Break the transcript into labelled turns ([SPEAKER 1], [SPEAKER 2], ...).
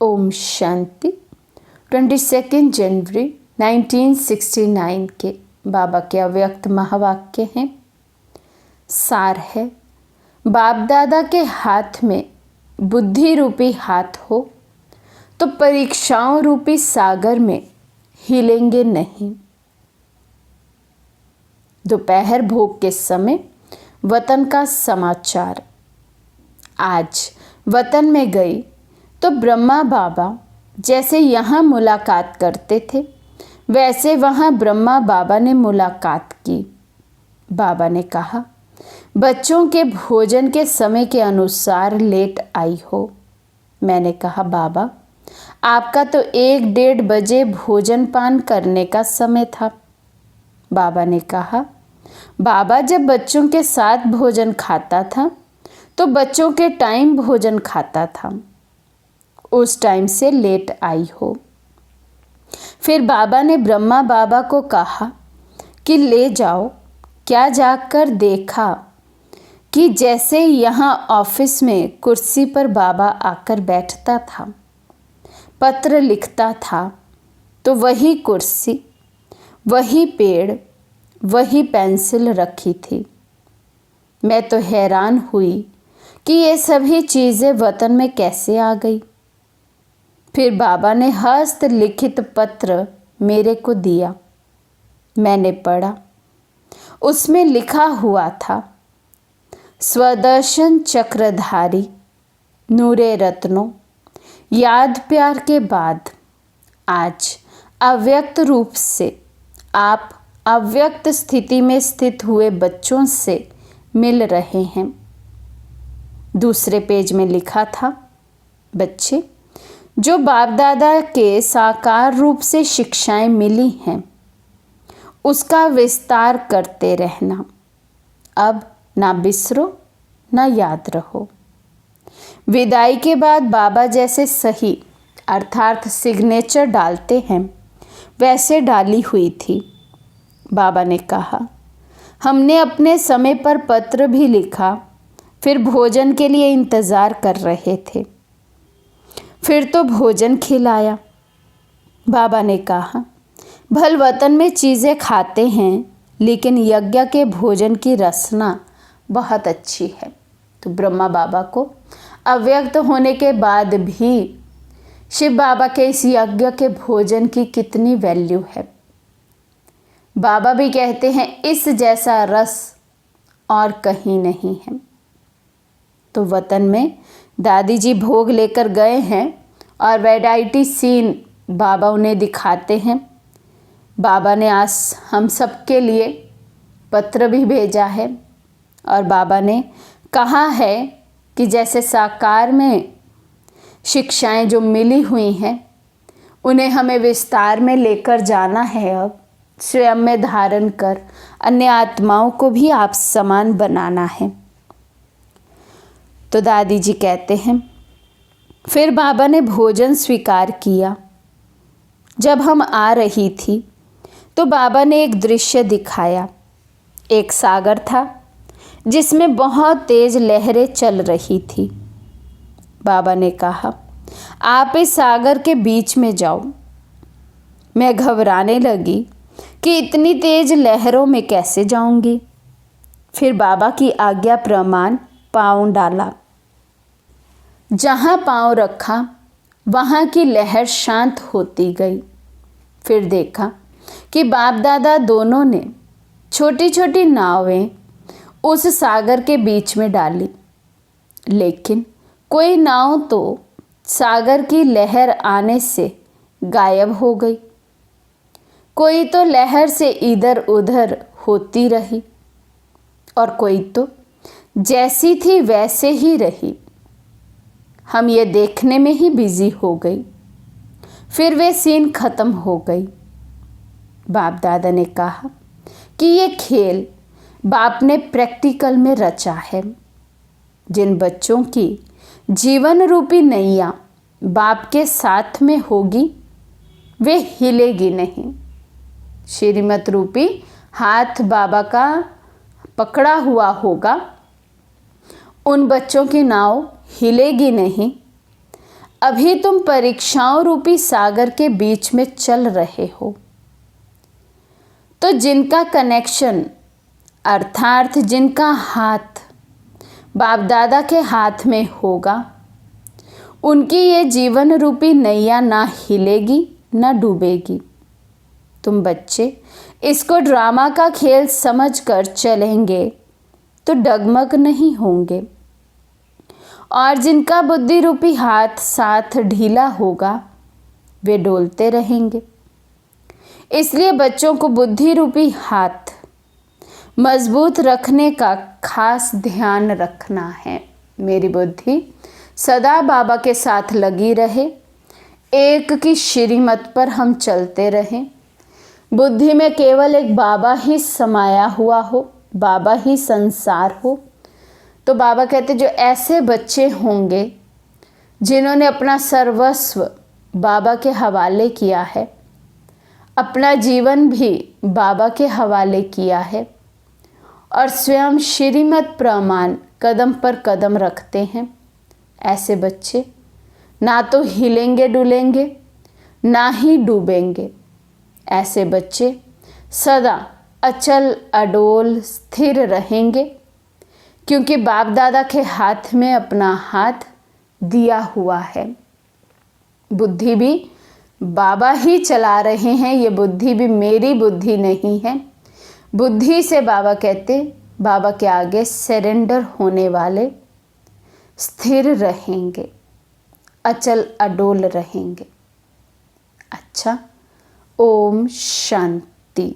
[SPEAKER 1] ओम शांति। 22 जनवरी 1969 के बाबा के अव्यक्त महावाक्य हैं। सार है, बाप दादा के हाथ में बुद्धि रूपी हाथ हो तो परीक्षाओं रूपी सागर में हिलेंगे नहीं। दोपहर भोग के समय वतन का समाचार। आज वतन में गई तो ब्रह्मा बाबा जैसे यहाँ मुलाकात करते थे वैसे वहाँ ब्रह्मा बाबा ने मुलाकात की। बाबा ने कहा, बच्चों के भोजन के समय के अनुसार लेट आई हो। मैंने कहा, बाबा आपका तो 1-1:30 बजे भोजन पान करने का समय था। बाबा ने कहा, बाबा जब बच्चों के साथ भोजन खाता था तो बच्चों के टाइम भोजन खाता था, उस टाइम से लेट आई हो। फिर बाबा ने ब्रह्मा बाबा को कहा कि ले जाओ। क्या जाकर देखा कि जैसे यहाँ ऑफिस में कुर्सी पर बाबा आकर बैठता था, पत्र लिखता था, तो वही कुर्सी, वही पेड़, वही पेंसिल रखी थी। मैं तो हैरान हुई कि ये सभी चीज़ें वतन में कैसे आ गई। फिर बाबा ने हस्तलिखित पत्र मेरे को दिया। मैंने पढ़ा। उसमें लिखा हुआ था, स्वदर्शन चक्रधारी नूरे रत्नों, याद प्यार के बाद आज अव्यक्त रूप से आप अव्यक्त स्थिति में स्थित हुए बच्चों से मिल रहे हैं। दूसरे पेज में लिखा था, बच्चे जो बाप दादा के साकार रूप से शिक्षाएं मिली हैं उसका विस्तार करते रहना। अब ना बिसरो ना याद रहो। विदाई के बाद बाबा जैसे सही अर्थात सिग्नेचर डालते हैं वैसे डाली हुई थी। बाबा ने कहा, हमने अपने समय पर पत्र भी लिखा, फिर भोजन के लिए इंतज़ार कर रहे थे, फिर तो भोजन खिलाया। बाबा ने कहा, भल वतन में चीज़ें खाते हैं लेकिन यज्ञ के भोजन की रसना बहुत अच्छी है। तो ब्रह्मा बाबा को अव्यक्त होने के बाद भी शिव बाबा के इस यज्ञ के भोजन की कितनी वैल्यू है। बाबा भी कहते हैं इस जैसा रस और कहीं नहीं है। तो वतन में दादी जी भोग लेकर गए हैं और वैरायटी सीन बाबा उन्हें दिखाते हैं। बाबा ने आज हम सबके लिए पत्र भी भेजा है और बाबा ने कहा है कि जैसे साकार में शिक्षाएं जो मिली हुई हैं उन्हें हमें विस्तार में लेकर जाना है। अब स्वयं में धारण कर अन्य आत्माओं को भी आप समान बनाना है। तो दादी जी कहते हैं, फिर बाबा ने भोजन स्वीकार किया। जब हम आ रही थी तो बाबा ने एक दृश्य दिखाया। एक सागर था जिसमें बहुत तेज लहरें चल रही थी। बाबा ने कहा, आप इस सागर के बीच में जाओ। मैं घबराने लगी कि इतनी तेज लहरों में कैसे जाऊंगी। फिर बाबा की आज्ञा प्रमाण पाँव डाला। जहाँ पाँव रखा वहाँ की लहर शांत होती गई। फिर देखा कि बाप दादा दोनों ने छोटी छोटी नावें उस सागर के बीच में डाली, लेकिन कोई नाव तो सागर की लहर आने से गायब हो गई, कोई तो लहर से इधर उधर होती रही और कोई तो जैसी थी वैसे ही रही। हम ये देखने में ही बिजी हो गई। फिर वे सीन खत्म हो गई। बाप दादा ने कहा कि ये खेल बाप ने प्रैक्टिकल में रचा है। जिन बच्चों की जीवन रूपी नैया बाप के साथ में होगी वे हिलेगी नहीं। श्रीमत रूपी हाथ बाबा का पकड़ा हुआ होगा, उन बच्चों की नाव हिलेगी नहीं। अभी तुम परीक्षाओं रूपी सागर के बीच में चल रहे हो। तो जिनका कनेक्शन अर्थात जिनका हाथ बाप दादा के हाथ में होगा, उनकी ये जीवन रूपी नैया ना हिलेगी ना डूबेगी। तुम बच्चे इसको ड्रामा का खेल समझकर चलेंगे तो डगमग नहीं होंगे, और जिनका बुद्धि रूपी हाथ साथ ढीला होगा वे डोलते रहेंगे। इसलिए बच्चों को बुद्धि रूपी हाथ मजबूत रखने का खास ध्यान रखना है। मेरी बुद्धि सदा बाबा के साथ लगी रहे, एक की श्रीमत पर हम चलते रहें। बुद्धि में केवल एक बाबा ही समाया हुआ हो, बाबा ही संसार हो। तो बाबा कहते जो ऐसे बच्चे होंगे जिन्होंने अपना सर्वस्व बाबा के हवाले किया है, अपना जीवन भी बाबा के हवाले किया है और स्वयं श्रीमत प्रमाण कदम पर कदम रखते हैं, ऐसे बच्चे ना तो हिलेंगे डुलेंगे ना ही डूबेंगे। ऐसे बच्चे सदा अचल अडोल स्थिर रहेंगे, क्योंकि बाप दादा के हाथ में अपना हाथ दिया हुआ है। बुद्धि भी बाबा ही चला रहे हैं, ये बुद्धि भी मेरी बुद्धि नहीं है। बुद्धि से बाबा कहते बाबा के आगे सरेंडर होने वाले स्थिर रहेंगे, अचल अडोल रहेंगे। अच्छा, ओम शांति।